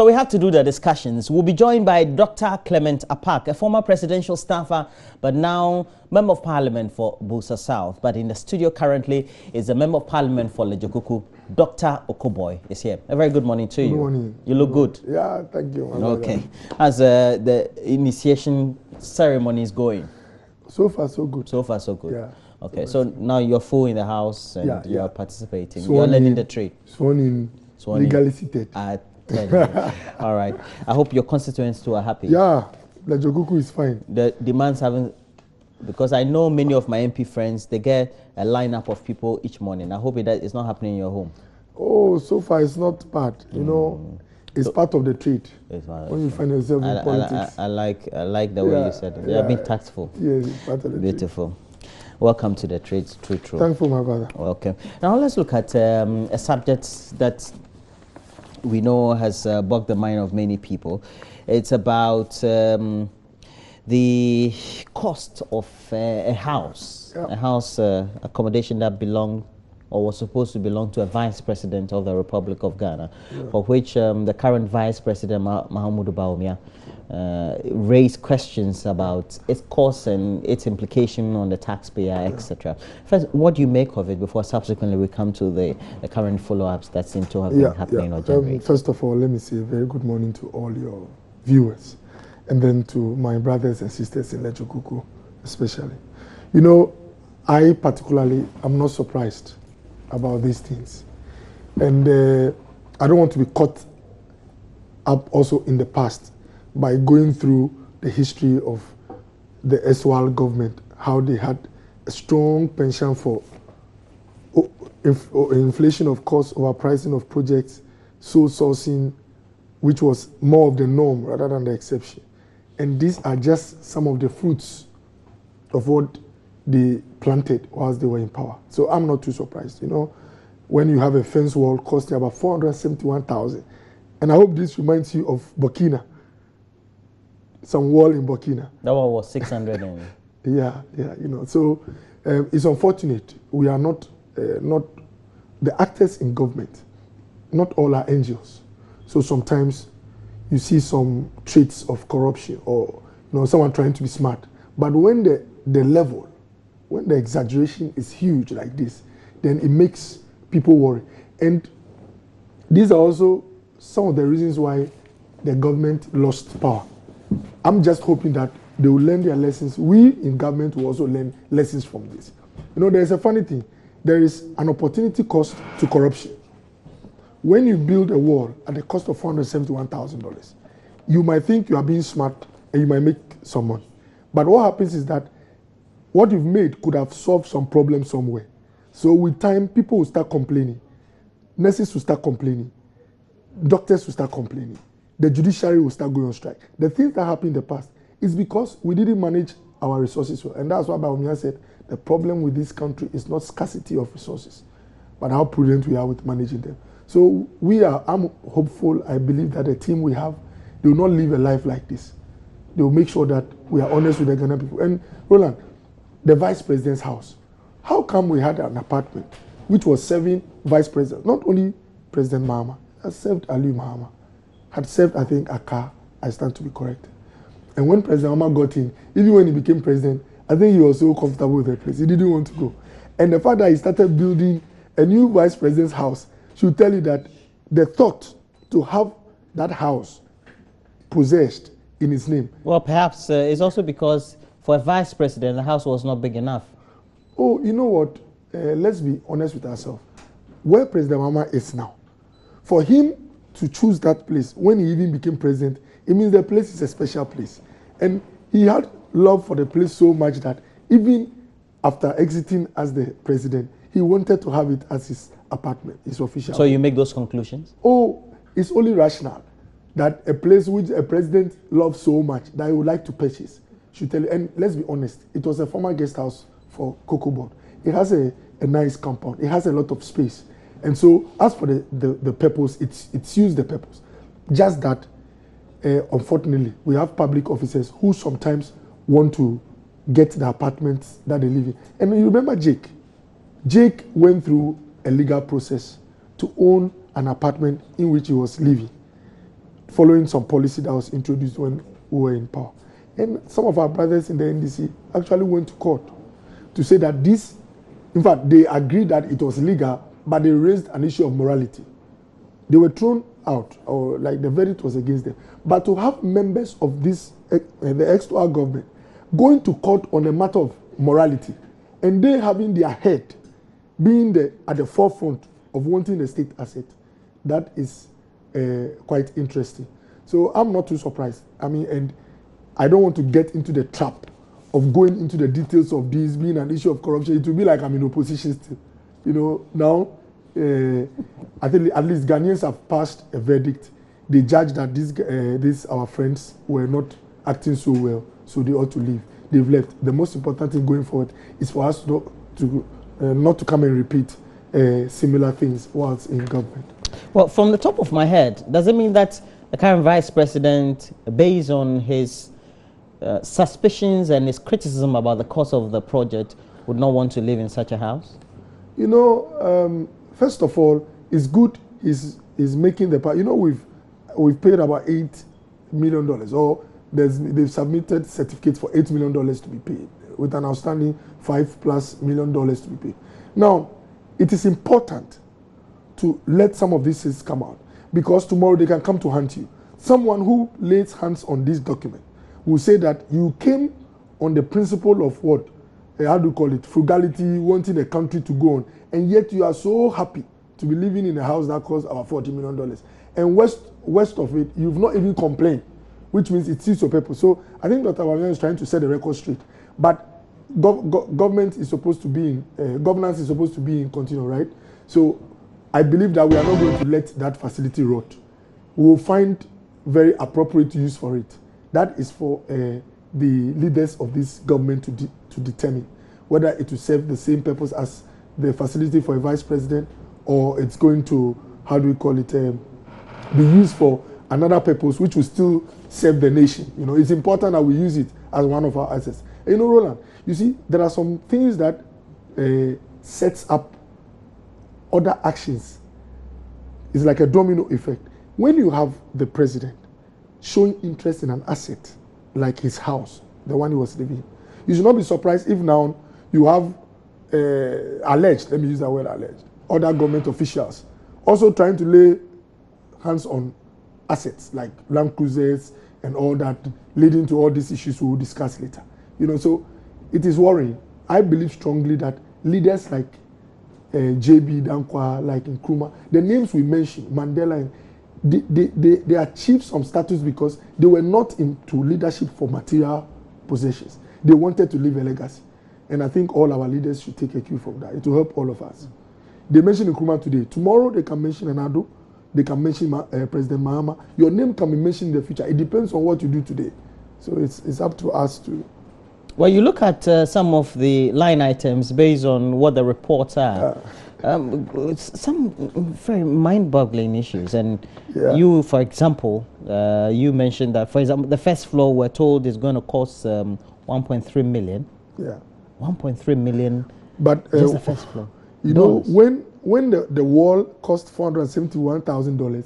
we have to do the discussions. We'll be joined by Dr. Clement Apak, a former presidential staffer, but now Member of Parliament for Busa South. But in the studio currently is the Member of Parliament for Lejokuku, Dr. Okoboy is here. A very good morning to you. Good morning. You look good. Yeah, thank you. Okay. As the initiation ceremony is going? So far, so good. So far, so good. Yeah. Okay, so now you're full in the house and yeah, you're participating. Sworn you're learning in, the trade. Sworn in, legally seated. All right. I hope your constituents too are happy. Yeah, Lejokuku is fine. The demands haven't, because I know many of my MP friends, they get a lineup of people each morning. I hope it's not happening in your home. Oh, so far it's not bad. You know, it's part of the trade. When you find yourself in politics. I like the way you said it. They are being tactful. Yes, it's part of the Beautiful. Trade. Welcome to the trade. Thankful, my brother. Okay. Now let's look at a subject that we know has bogged the mind of many people. It's about the cost of a house, accommodation that belonged or was supposed to belong to a vice president of the Republic of Ghana, for which the current vice president, Mahamudu Bawumia, raised questions about its cost and its implication on the taxpayer, etc. First, what do you make of it before subsequently we come to the current follow-ups that seem to have been happening or generating? First of all, let me say a very good morning to all your viewers, and then to my brothers and sisters in Lejokuku, especially. You know, I particularly am not surprised about these things, and I don't want to be caught up also in the past by going through the history of the SWAL government, how they had a strong penchant for inflation of costs, overpricing of projects, sole sourcing, which was more of the norm rather than the exception. And these are just some of the fruits of what they planted whilst they were in power. So I'm not too surprised. You know, when you have a fence wall costing about 471,000, and I hope this reminds you of Burkina, some wall in Burkina. That one was 600. Yeah, you know. So it's unfortunate. We are not the actors in government. Not all are angels. So sometimes you see some traits of corruption, or someone trying to be smart. But when the level, when the exaggeration is huge like this, then it makes people worry. And these are also some of the reasons why the government lost power. I'm just hoping that they will learn their lessons. We in government will also learn lessons from this. You know, there's a funny thing. There is an opportunity cost to corruption. When you build a wall at the cost of $471,000, you might think you are being smart and you might make some money. But what happens is that what you've made could have solved some problem somewhere. So with time, people will start complaining. Nurses will start complaining. Doctors will start complaining. The judiciary will start going on strike. The things that happened in the past is because we didn't manage our resources well. And that's why Bawumia said the problem with this country is not scarcity of resources, but how prudent we are with managing them. So I'm hopeful. I believe that the team we have, they will not live a life like this. They will make sure that we are honest with the Ghana people. And Roland, the vice president's house, how come we had an apartment which was serving vice president, not only President Mahama, had served Ali Mahama, had served, I think, Akka, I stand to be corrected. And when President Mahama got in, even when he became president, I think he was so comfortable with the place. He didn't want to go. And the fact that he started building a new vice president's house should tell you that the thought to have that house possessed in his name. Well, perhaps it's also because for a vice president, the house was not big enough. Oh, you know what? Let's be honest with ourselves. Where President Mahama is now, for him to choose that place when he even became president, it means the place is a special place. And he had love for the place so much that even after exiting as the president, he wanted to have it as his apartment, his official. So you make those conclusions? Oh, it's only rational that a place which a president loves so much that he would like to purchase should tell you. And let's be honest, it was a former guest house for Cocoa Board. It has a nice compound. It has a lot of space. And so as for the purpose, it's used the purpose. Just that, unfortunately, we have public officers who sometimes want to get the apartments that they live in. And you remember Jake? Jake went through a legal process to own an apartment in which he was living. following some policy that was introduced when we were in power. And some of our brothers in the NDC actually went to court to say that this, in fact, they agreed that it was legal, but they raised an issue of morality. They were thrown out, or like the verdict was against them. But to have members of this, the external government, going to court on a matter of morality, and they having their head being at the forefront of wanting a state asset, that is quite interesting. So I'm not too surprised. I mean, and I don't want to get into the trap of going into the details of this being an issue of corruption. It will be like I'm in opposition still. You know, now, I think at least Ghanaians have passed a verdict. They judged that these our friends were not acting so well, so they ought to leave. They've left. The most important thing going forward is for us not to come and repeat similar things whilst in government. Well, from the top of my head, does it mean that the current vice president, based on his suspicions and his criticism about the cost of the project, would not want to live in such a house? You know, first of all, it's good he's making the part. You know, we've paid about $8 million, or they've submitted certificates for $8 million to be paid, with an outstanding $5+ million to be paid. Now, it is important to let some of these things come out, because tomorrow they can come to hunt you. Someone who lays hands on this document will say that you came on the principle of what? How do you call it? Frugality, wanting the country to go on, and yet you are so happy to be living in a house that costs about $40 million. And west of it, you've not even complained, which means it suits your purpose. So I think Dr. Wamian is trying to set the record straight. But government is supposed to be in, governance is supposed to be in continual, right? So I believe that we are not going to let that facility rot. We will find very appropriate use for it. That is for the leaders of this government to determine whether it will serve the same purpose as the facility for a vice president, or it's going to, how do we call it, be used for another purpose which will still serve the nation. You know, it's important that we use it as one of our assets. And you know, Roland, you see, there are some things that sets up other actions. It's like a domino effect. When you have the president showing interest in an asset like his house, the one he was living in, you should not be surprised if now you have alleged, let me use that word, alleged, other government officials also trying to lay hands on assets like land cruisers and all that, leading to all these issues we will discuss later. You know, so it is worrying. I believe strongly that leaders like JB Dankwa, like Nkrumah, the names we mentioned, Mandela, they achieved some status because they were not into leadership for material possessions. They wanted to leave a legacy. And I think all our leaders should take a cue from that. It will help all of us. They mentioned Nkrumah today. Tomorrow they can mention Anado. They can mention President Mahama. Your name can be mentioned in the future. It depends on what you do today. So it's up to us to... Well, you look at some of the line items based on what the reports are. Some very mind-boggling issues. And you, for example, you mentioned that, for example, the first floor we're told is going to cost 1.3 million. Yeah. 1.3 million. But just the first floor. You know, when the wall costs $471,000,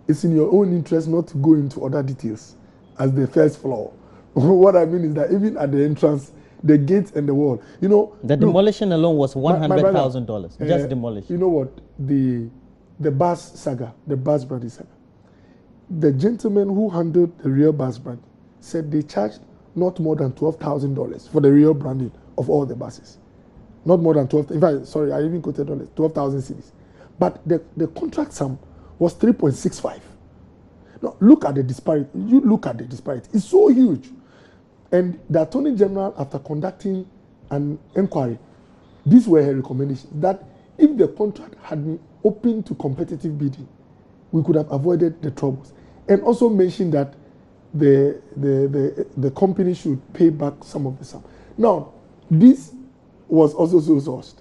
it's in your own interest not to go into other details as the first floor. What I mean is that even at the entrance, the gates and the wall, you know, the demolition alone was $100,000. Just demolition. You know what? The bus saga, the bus brandy saga. The gentleman who handled the real bus brand said they charged not more than $12,000 for the real branding of all the buses. Not more than 12. In fact, sorry, I even quoted dollars, 12,000 cedis. But the contract sum was 3.65. Now look at the disparity. You look at the disparity. It's so huge. And the Attorney General, after conducting an inquiry, these were her recommendations, that if the contract had been open to competitive bidding, we could have avoided the troubles. And also mentioned that the company should pay back some of the sum. Now, this was also so sourced.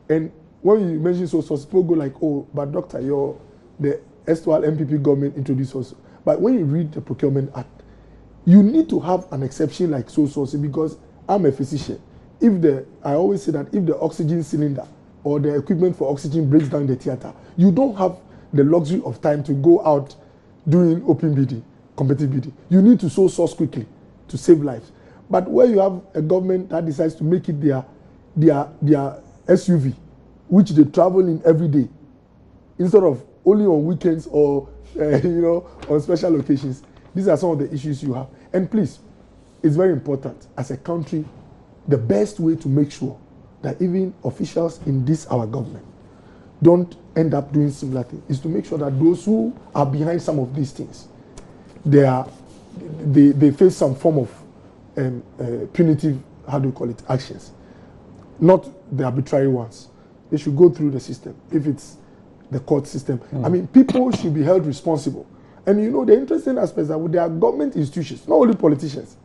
And when you mention so sourced, people go like, oh, but doctor, the erstwhile MPP government introduced also. But when you read the Procurement Act, you need to have an exception like so sourcing, because I'm a physician. I always say that if the oxygen cylinder or the equipment for oxygen breaks down in the theater, you don't have the luxury of time to go out doing open bidding, competitive bidding. You need to sow source quickly to save lives. But where you have a government that decides to make it their SUV, which they travel in every day, instead of only on weekends or on special occasions, these are some of the issues you have. And please, it's very important as a country, the best way to make sure that even officials in this our government don't end up doing similar things is to make sure that those who are behind some of these things, they face some form of punitive, actions, not the arbitrary ones. They should go through the system. If it's the court system, I mean, people should be held responsible. And the interesting aspects are there are government institutions, not only politicians,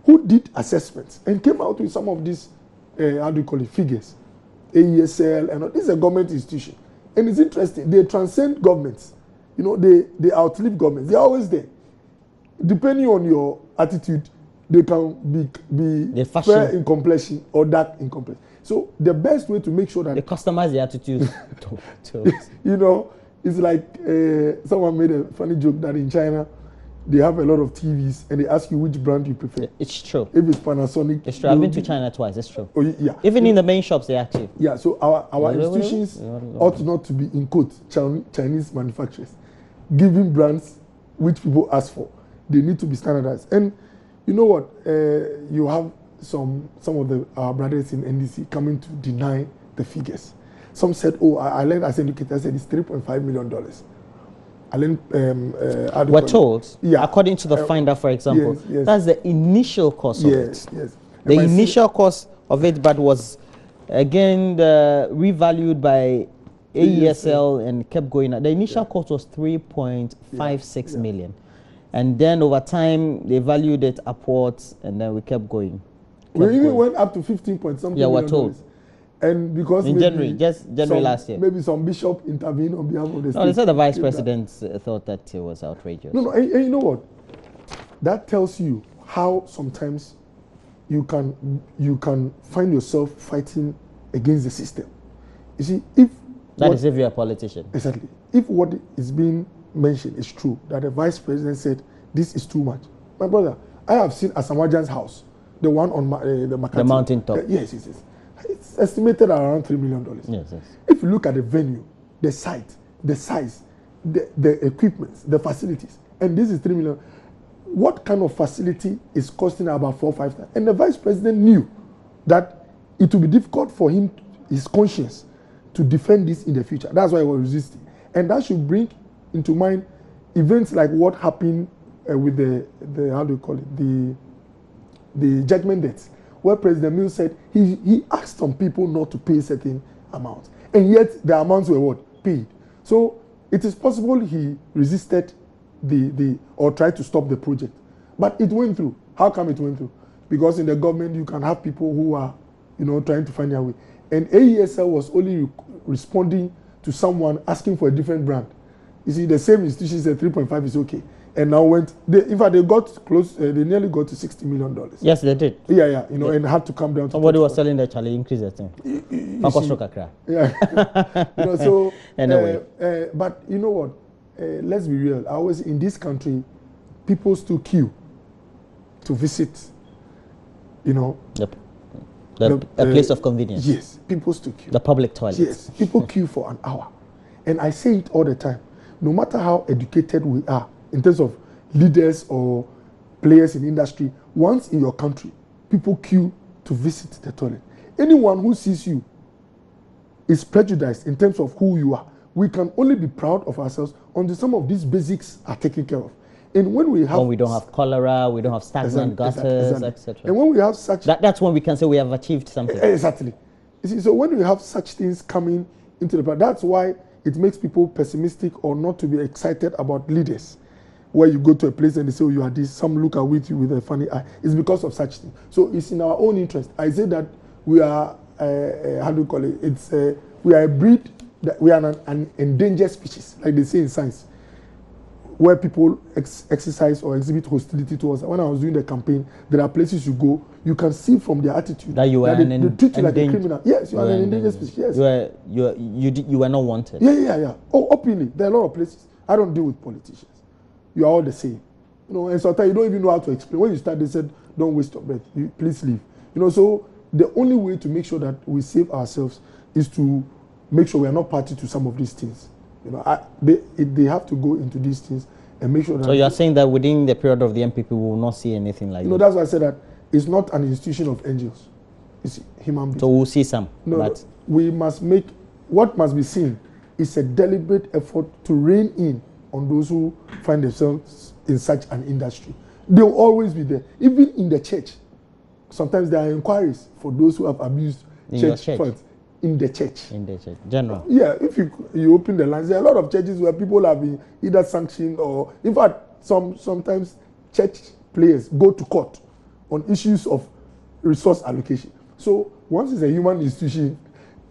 who did assessments and came out with some of these figures. AESL, and this is a government institution. And it's interesting, they transcend governments. They outlive governments. They're always there. Depending on your attitude, they can be fair in complexion or dark in complexion. So the best way to make sure that they customize the attitude to it's like someone made a funny joke that in China they have a lot of TVs and they ask you which brand you prefer. It's true. If it's Panasonic, it's true. I've been to China twice. It's true. Oh, yeah. Even in the main shops, they active. Yeah. So our institutions ought not to be in quote Chinese manufacturers, giving brands which people ask for. They need to be standardized. And you know what? You have some of our brothers in NDC coming to deny the figures. Some said, "Oh, I learned as an educator." I said it's $3.5 million. I learned. We're told, according to the finder, for example, yes. That's the initial cost of it. Yes. The initial cost of it, but was again revalued by AESL and kept going. The initial cost was 3.56 million, and then over time they valued it upwards, and then we kept going. We even went up to 15 point something. Yeah, we're told. And because in January last year, maybe some bishop intervened on behalf of the state. No, they said the vice president thought that it was outrageous. No, and you know what? That tells you how sometimes you can find yourself fighting against the system. You see, if you're a politician. Exactly. If what is being mentioned is true, that the vice president said this is too much, my brother, I have seen Asamajan's house, the one on the mountain top. Yes. It's estimated around $3 million. Yes. If you look at the venue, the site, the size, the equipment, the facilities, and this is $3 million, what kind of facility is costing about 4 or 5 times? And the vice president knew that it would be difficult for him, his conscience, to defend this in the future. That's why he was resisting. And that should bring into mind events like what happened with the judgment debts, where President Mills said he asked some people not to pay certain amounts, and yet the amounts were paid. So it is possible he resisted or tried to stop the project, but it went through. How come it went through? Because in the government you can have people who are trying to find their way, and AESL was only responding to someone asking for a different brand. You see, the same institution said 3.5 is okay. And now they got close, they nearly got to $60 million. Yes, they did. Yeah, and had to come down to. Somebody was telling that Charlie increase that thing. Yeah. So anyway. But you know what? Let's be real. Always in this country, people still queue to visit. A place of convenience. Yes, people still queue. The public toilet. Yes, people queue for an hour, and I say it all the time. No matter how educated we are, in terms of leaders or players in industry, once in your country, people queue to visit the toilet. Anyone who sees you is prejudiced in terms of who you are. We can only be proud of ourselves until some of these basics are taken care of. And when we don't have cholera, we don't have stagnant gutters, etc. And when we have such... That's when we can say we have achieved something. Exactly. You see, so when we have such things coming into the... That's why it makes people pessimistic or not to be excited about leaders. Where you go to a place and they say, oh, you are this, some look at you with a funny eye. It's because of such things. So it's in our own interest. I say that we are, we are a breed, that we are an endangered species, like they say in science, where people exercise or exhibit hostility towards us. When I was doing the campaign, there are places you go, you can see from their attitude that you are they treat you like a criminal. Yes, you are an endangered species. Yes. You were not wanted. Yeah. Oh, openly. There are a lot of places. I don't deal with politicians. you are all the same. You know, and sometimes you don't even know how to explain. When you start, they said, don't waste your breath. Please leave. You know, so the only way to make sure that we save ourselves is to make sure we are not party to some of these things. You know, they have to go into these things and make sure that. So you are saying that within the period of the MPP, we will not see anything like that? No, that's why I said that it's not an institution of angels. It's human beings. So we'll see some. No, we must make, what must be seen is a deliberate effort to rein in on those who find themselves in such an industry. They will always be there. Even in the church, sometimes there are inquiries for those who have abused church funds. In the church. In the church, general. Yeah, if you open the lines, there are a lot of churches where people have been either sanctioned or, in fact, sometimes church players go to court on issues of resource allocation. So once it's a human institution,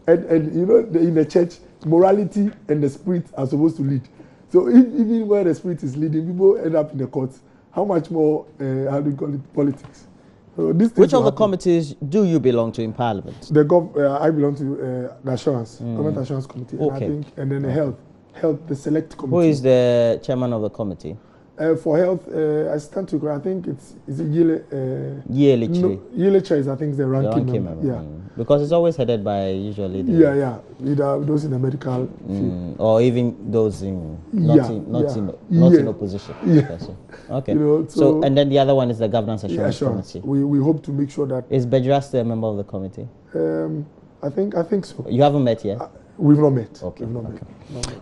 and you know, in the church, morality and the spirit are supposed to lead. So even where the spirit is leading, people end up in the courts. How much more, how do you call it, politics? So which of the committees do you belong to in Parliament? I belong to the Assurance, Government Assurance Committee, Okay. And then the Health, the Select Committee. Who is the chairman of the committee? For health, I stand to. I think is it Yele? Yele is, I think, is the ranking member. Yeah, because it's always headed by usually. Either those in the medical field, or even those in not in opposition. Yeah. Okay. You know, so and then the other one is the Governance Assurance Committee. We hope to make sure that is Bejrasta a member of the committee? I think so. You haven't met yet. We've not met. Okay. We've not met.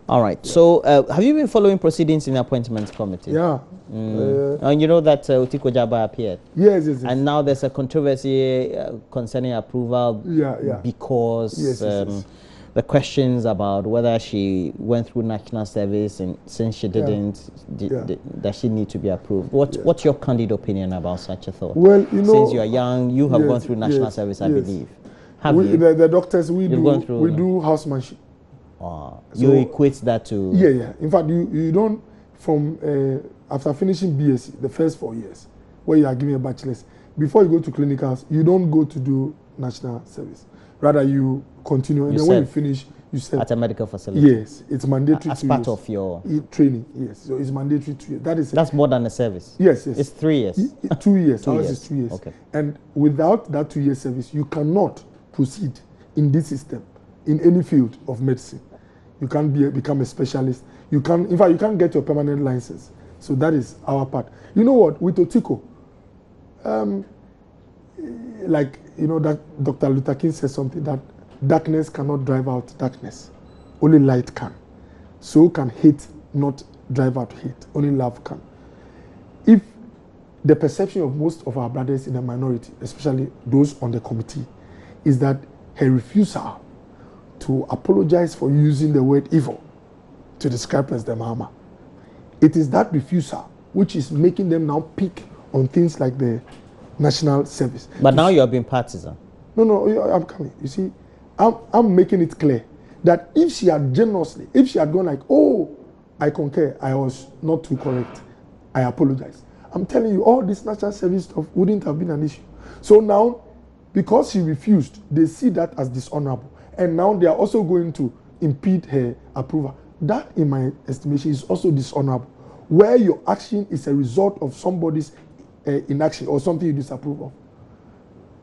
All right. Yeah. So, have you been following proceedings in the appointments committee? Yeah. And you know that Otiko Jaba appeared. Yes. And now there's a controversy concerning approval. Because the questions about whether she went through national service, and since she didn't, does she need to be approved? What's your candid opinion about such a thought? Well, you know, since you are young, you have gone through national service, I believe. The doctors, we do housemanship. You equate that to... Yeah. In fact, you don't, from after finishing BSc, the first 4 years, where you are giving a bachelor's, before you go to clinicals, you don't go to do national service. Rather, you continue, and then when you finish, you serve. At a medical facility? Yes, it's mandatory. As part of your... training, yes. So it's mandatory 2 years. That's more than a service? Yes. It's 3 years? 2 years. 2 years. Is 2 years. Okay. And without that 2 year service, you cannot proceed in this system, in any field of medicine. You can't become a specialist. In fact, you can't get your permanent license. So that is our part. You know what? With Otiko, like, you know, that Dr. Luther King says something, that darkness cannot drive out darkness. Only light can. So can hate not drive out hate. Only love can. If the perception of most of our brothers in the minority, especially those on the committee, is that her refusal to apologize for using the word evil to describe President Mahama. It is that refusal which is making them now pick on things like the national service. But now you are being partisan. No, I'm coming. You see, I'm making it clear that if she had gone like, oh, I concur, I was not too correct, I apologize. I'm telling you, all this national service stuff wouldn't have been an issue. So now, because she refused, they see that as dishonorable. And now they are also going to impede her approval. That, in my estimation, is also dishonorable. Where your action is a result of somebody's inaction or something you disapprove of.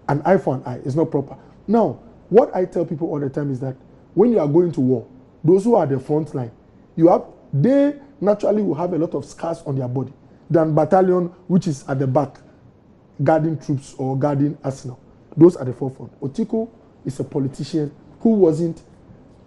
An eye for an eye is not proper. Now, what I tell people all the time is that when you are going to war, those who are at the front line, they naturally will have a lot of scars on their body than battalion which is at the back, guarding troops or guarding arsenal. Those are the forefront. Otiko is a politician who wasn't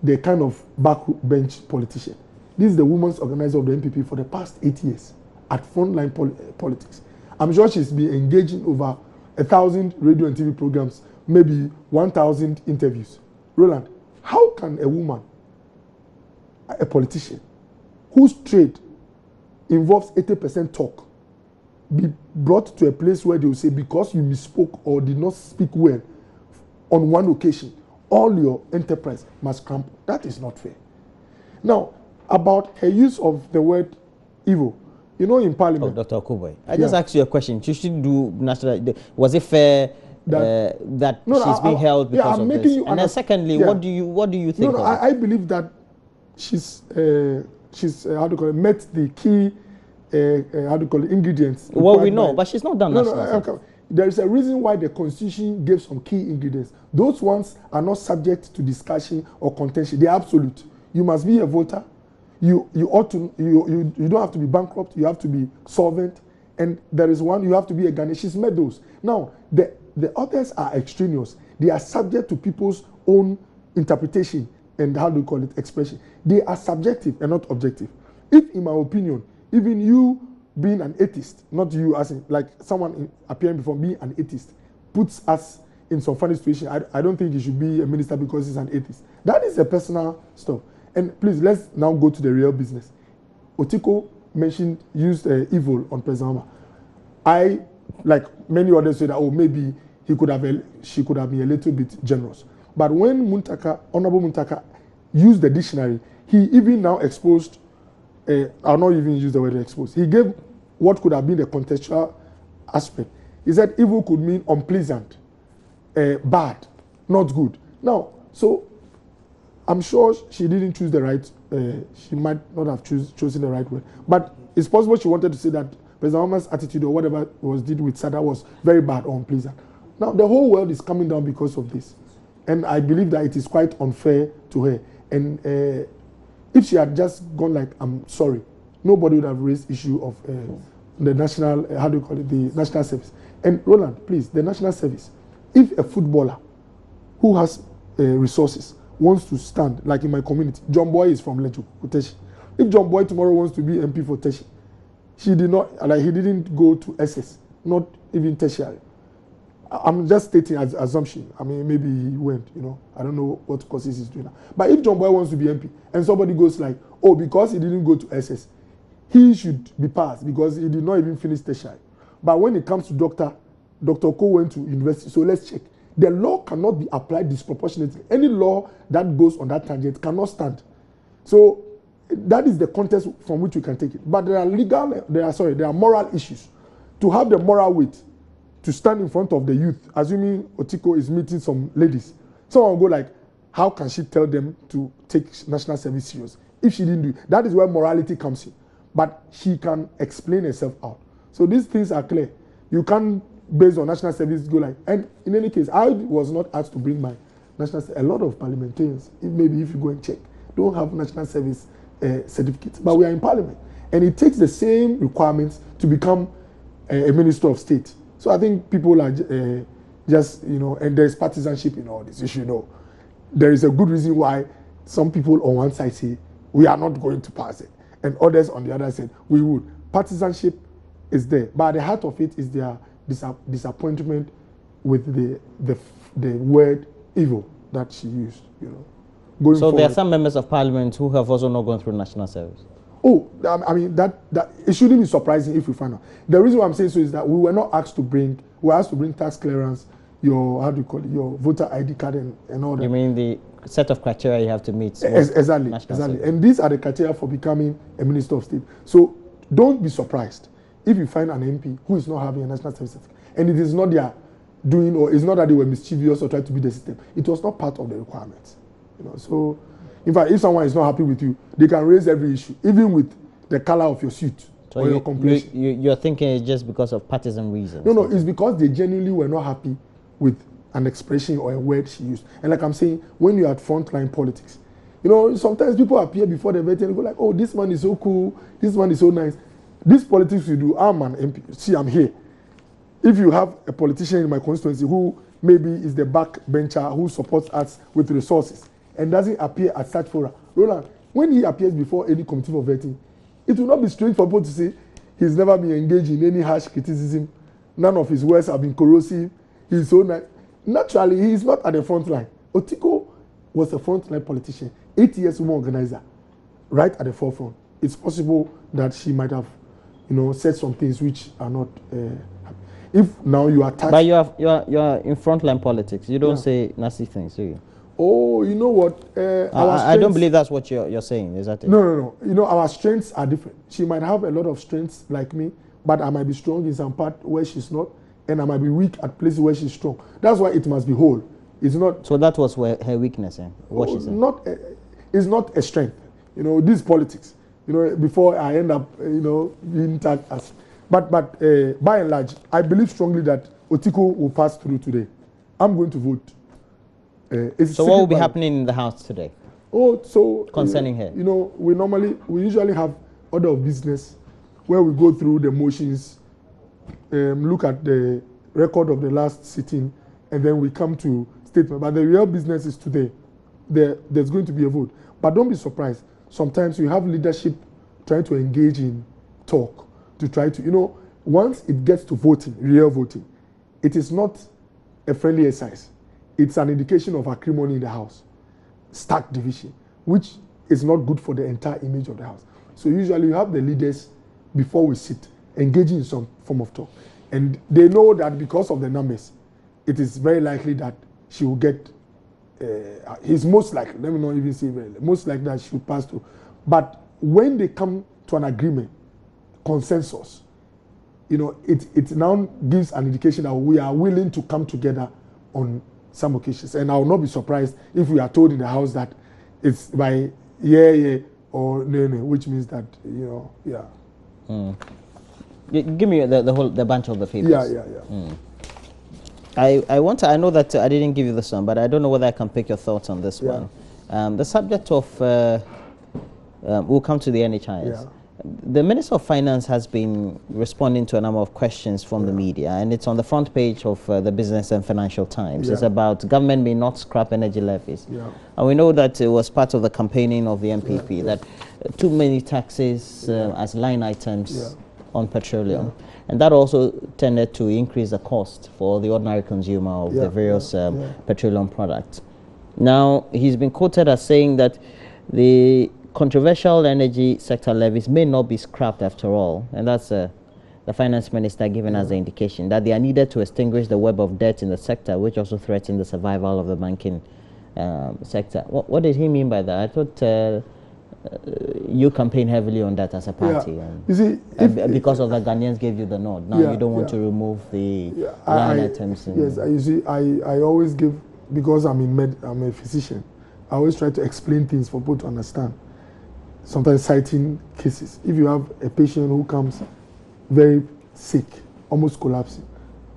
the kind of backbench politician. This is the women's organizer of the NPP for the past 8 years at frontline politics. I'm sure she's been engaging over 1,000 radio and TV programs, maybe 1,000 interviews. Roland, how can a woman, a politician, whose trade involves 80% talk, be brought to a place where they will say, because you misspoke or did not speak well on one occasion, all your enterprise must crumble? That is not fair. Now, about her use of the word evil, you know, in Parliament. Oh, Dr. Okuboy, I just asked you a question. She should do national. Was it fair that she's being held because of this? And then secondly, what do you think? I believe that she's how to call it, met the key how do you call it, ingredients. Well, we know, but she's not done national service. There is a reason why the Constitution gave some key ingredients. Those ones are not subject to discussion or contention. They are absolute. You must be a voter. You don't have to be bankrupt. You have to be solvent. And there is one, you have to be a Ghanaian. She's met those. Now, the others are extraneous. They are subject to people's own interpretation and how do you call it, expression. They are subjective and not objective. If, in my opinion, even you being an atheist, not you as in, like someone appearing before being an atheist, puts us in some funny situation, I don't think he should be a minister because he's an atheist. That is a personal stuff. And please, let's now go to the real business. Otiko used evil on President Mahama. I, like many others, say that, oh, maybe she could have been a little bit generous. But when Honorable Muntaka used the dictionary, he even now exposed, I'll not even use the word exposed, he gave what could have been the contextual aspect. He said evil could mean unpleasant, bad, not good. Now, so I'm sure she didn't choose the right, she might not have chosen the right word. But it's possible she wanted to say that President Mahama's attitude or whatever was did with Sada was very bad or unpleasant. Now, the whole world is coming down because of this. And I believe that it is quite unfair to her. And if she had just gone like, I'm sorry, nobody would have raised issue of the national, how do you call it, the national service. And Roland, please, the national service, if a footballer who has resources wants to stand, like in my community, John Boy is from Lejo, Teshi. If John Boy tomorrow wants to be MP for Teshi, he didn't go to SS, not even tertiary. I'm just stating as assumption. I mean, maybe he went, you know. I don't know what courses he's doing now. But if John Boy wants to be MP and somebody goes like, oh, because he didn't go to SS, he should be passed because he did not even finish tertiary. But when it comes to Dr. Ko went to university, so let's check. The law cannot be applied disproportionately. Any law that goes on that tangent cannot stand. So that is the context from which we can take it. But there are moral issues. To have the moral weight to stand in front of the youth, assuming Otiko is meeting some ladies, someone will go like, how can she tell them to take national service serious if she didn't do it? That is where morality comes in. But she can explain herself out. So these things are clear. You can't, based on national service, go like, and in any case, I was not asked to bring my national service. A lot of parliamentarians, maybe if you go and check, don't have national service certificates. But we are in parliament. And it takes the same requirements to become a minister of state. So I think people are just, you know, and there's partisanship in all this. You should know. There is a good reason why some people on one side say, we are not going to pass it. And others on the other side, we would. Partisanship is there. But at the heart of it is their disappointment with the word evil that she used, you know. Going so forward. There are some members of parliament who have also not gone through national service. Oh, I mean, that it shouldn't be surprising if we find out. The reason why I'm saying so is that we were not asked to bring, we were asked to bring tax clearance, your, how do you call it, your voter ID card and all that. You mean the set of criteria you have to meet? Exactly. And these are the criteria for becoming a minister of state. So don't be surprised if you find an MP who is not having a national service certificate. And it is not their doing, or it's not that they were mischievous or tried to beat the system. It was not part of the requirements. You know, so in fact, if someone is not happy with you, they can raise every issue, even with the color of your suit or your complexion. You're thinking it's just because of partisan reasons? No, it's because they genuinely were not happy with an expression or a word she used. And like I'm saying, when you're at frontline politics, you know, sometimes people appear before the veteran and go like, oh, this man is so cool, this man is so nice. This politics you do, I'm an MP. See, I'm here. If you have a politician in my constituency who maybe is the backbencher who supports us with resources and doesn't appear at such fora, Roland, when he appears before any committee for vetting, it will not be strange for people to say he's never been engaged in any harsh criticism. None of his words have been corrosive. He's so nice. Naturally, he is not at the front line. Otiko was a frontline politician, 8 years woman organizer, right at the forefront. It's possible that she might have, you know, said some things which are not. If now you are taxed. But you are in frontline politics. You don't say nasty things, do you? Oh, you know what? I don't believe that's what you're saying. Is that it? No. You know, our strengths are different. She might have a lot of strengths like me, but I might be strong in some part where she's not, and I might be weak at places where she's strong. That's why it must be whole. It's not. So that was where her weakness, what she said. It's not a strength. You know, this politics. you know, before I end up, you know, being tagged as. But by and large, I believe strongly that Otiko will pass through today. I'm going to vote. So what will be happening in the House today? Oh, so concerning her, you know, we usually have order of business where we go through the motions, look at the record of the last sitting, and then we come to statement. But the real business is today. There's going to be a vote. But don't be surprised. Sometimes you have leadership trying to engage in talk to try to, you know, once it gets to voting, real voting, it is not a friendly exercise. It's an indication of acrimony in the House, stark division, which is not good for the entire image of the House. So usually you have the leaders, before we sit, engaging in some form of talk. And they know that because of the numbers, it is very likely that she will get, it's most likely, let me not even say very likely, most likely that she will pass through. But when they come to an agreement, consensus, you know, it now gives an indication that we are willing to come together on some occasions. And I will not be surprised if we are told in the House that it's by yeah or no, which means that, you know, Give me the bunch of the papers. I know that I didn't give you this one, but I don't know whether I can pick your thoughts on this one. The subject of we'll come to the NHIS. The Minister of Finance has been responding to a number of questions from the media, and it's on the front page of the Business and Financial Times. It's about government may not scrap energy levies. And we know that it was part of the campaigning of the MPP that too many taxes as line items on petroleum. And that also tended to increase the cost for the ordinary consumer of the various petroleum products. Now, he's been quoted as saying that the controversial energy sector levies may not be scrapped after all, and that's the finance minister giving us the indication that they are needed to extinguish the web of debt in the sector, which also threatens the survival of the banking sector. What did he mean by that? I thought you campaign heavily on that as a party. You see, because of the Ghanaians gave you the nod. Now you don't want to remove the line items. Yes, you see, I always give, because I'm a physician, I always try to explain things for people to understand. Sometimes citing cases. If you have a patient who comes very sick, almost collapsing,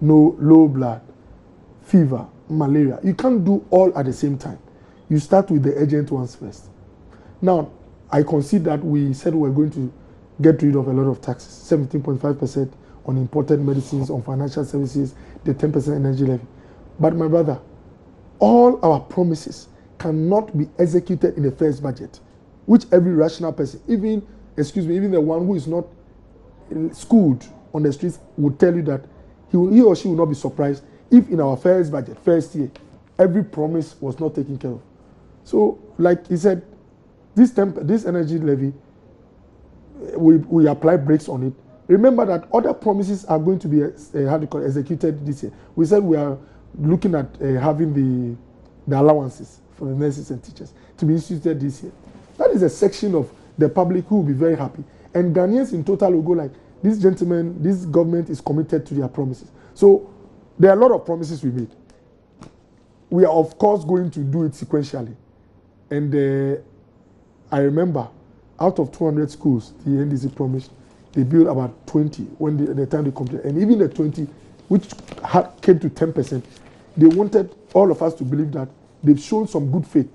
no low blood, fever, malaria, you can't do all at the same time. You start with the urgent ones first. Now, I concede that we said we're going to get rid of a lot of taxes, 17.5% on imported medicines, on financial services, the 10% energy levy. But my brother, all our promises cannot be executed in the first budget, which every rational person, even the one who is not schooled on the streets, would tell you that he or she will not be surprised if in our first budget, first year, every promise was not taken care of. So, like he said, this energy levy, we apply brakes on it. Remember that other promises are going to be executed this year. We said we are looking at having the allowances for the nurses and teachers to be instituted this year. That is a section of the public who will be very happy. And Ghanaians in total will go like, this gentleman, this government is committed to their promises. So there are a lot of promises we made. We are, of course, going to do it sequentially. And I remember, out of 200 schools, the NDC promised, they built about 20 when the time they completed. And even the 20, which came to 10%, they wanted all of us to believe that they've shown some good faith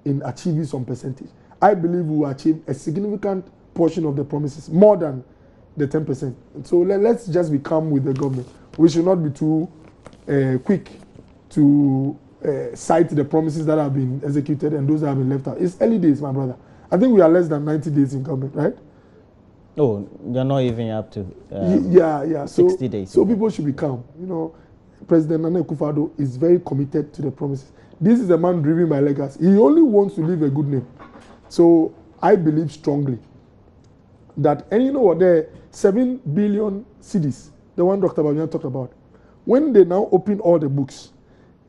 in achieving some percentage. I believe we will achieve a significant portion of the promises, more than the 10%. So let's just be calm with the government. We should not be too quick to cite the promises that have been executed and those that have been left out. It's early days, my brother. I think we are less than 90 days in government, right? Oh, you're not even up to 60 days. So people should be calm. You know, President Nana Akufo-Addo is very committed to the promises. This is a man driven by legacy. He only wants to leave a good name. So I believe strongly that, and you know what, the 7 billion cedis, the one Dr. Babian talked about, when they now open all the books,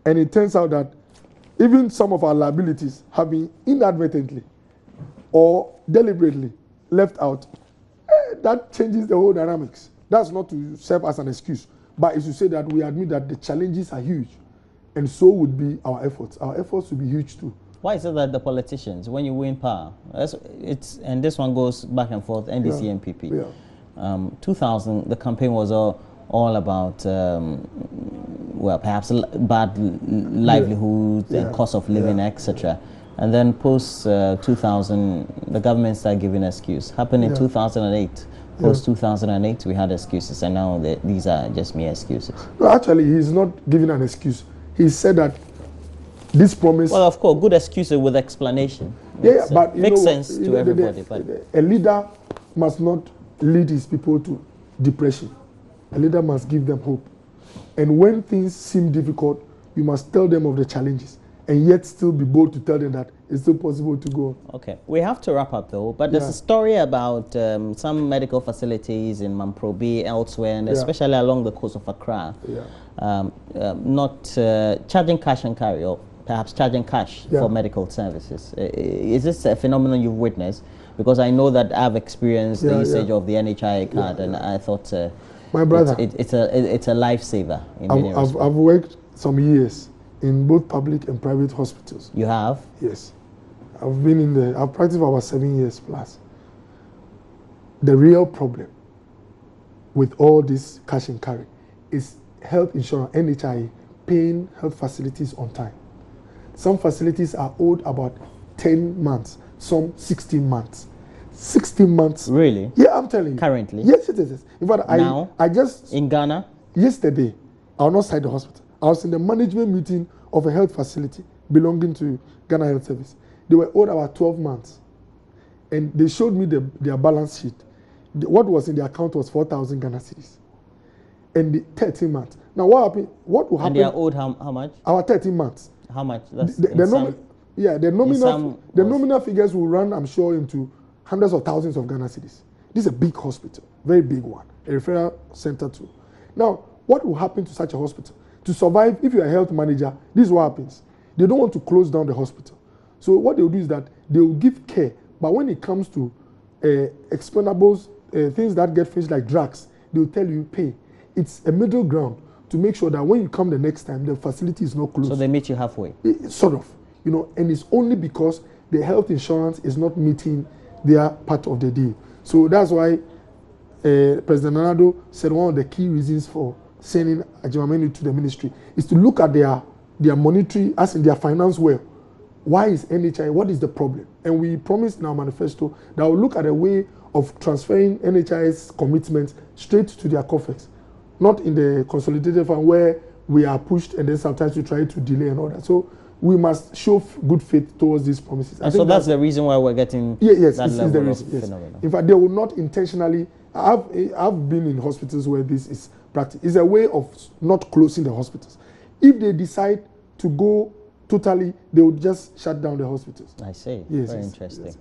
and it turns out that even some of our liabilities have been inadvertently or deliberately left out, that changes the whole dynamics. That's not to serve as an excuse, but it's to say that we admit that the challenges are huge, and so would be our efforts. Our efforts will be huge too. Why is it that the politicians, when you win power, and this one goes back and forth, NDC and PP. Yeah. 2000, the campaign was all about, well, perhaps bad livelihoods and cost of living, etc. And then post 2000, the government started giving excuse. Happened in 2008. Post 2008, we had excuses, and now these are just mere excuses. No, actually, he's not giving an excuse. He said that this promise. Well, of course, good excuses with explanation. But makes sense to everybody. But a leader must not lead his people to depression. A leader must give them hope. And when things seem difficult, you must tell them of the challenges, and yet still be bold to tell them that it's still possible to go on. Okay, we have to wrap up though, but there's a story about some medical facilities in Mamprobi, elsewhere, and especially along the coast of Accra, not charging cash and carry, or perhaps charging cash for medical services. Is this a phenomenon you've witnessed? Because I know that I've experienced the usage of the NHIA card, and I thought my brother, it's a lifesaver in many respects. I've worked some years in both public and private hospitals. You have? Yes. I've practiced for about 7 years plus. The real problem with all this cash and carry is health insurance, NHIA, paying health facilities on time. Some facilities are owed about 10 months, some 16 months. 16 months. Really? Yeah, I'm telling you. Currently? Yes, it is. In fact, I just... In Ghana? Yesterday, I was not outside the hospital. I was in the management meeting of a health facility belonging to Ghana Health Service. They were owed about 12 months. And they showed me their balance sheet. What was in the account was 4,000 Ghana cedis. And the 13 months. Now, what happened? What will happen? And they are owed how much? Our 13 months. How much? The nominal figures will run, I'm sure, into hundreds of thousands of Ghana cedis. This is a big hospital, very big one, a referral center too. Now, what will happen to such a hospital? To survive, if you're a health manager, this is what happens. They don't want to close down the hospital. So what they'll do is that they will give care, but when it comes to expendables, things that get finished like drugs, they'll tell you pay. It's a middle ground to make sure that when you come the next time, the facility is not closed. So they meet you halfway? Sort of, and it's only because the health insurance is not meeting their part of the deal. So that's why President Nana said one of the key reasons for sending Ajimameni to the ministry is to look at their monetary, as in their finance well. Why is NHI, what is the problem? And we promised in our manifesto that we'll look at a way of transferring NHI's commitments straight to their coffers, not in the consolidated fund where we are pushed and then sometimes we try to delay and all that. So we must show good faith towards these promises. And so that's the reason why we're getting that level of phenomenon. In fact, they will not intentionally. I've been in hospitals where this is practice. It's a way of not closing the hospitals. If they decide to go totally, they will just shut down the hospitals. I see. Yes, very interesting. Yes.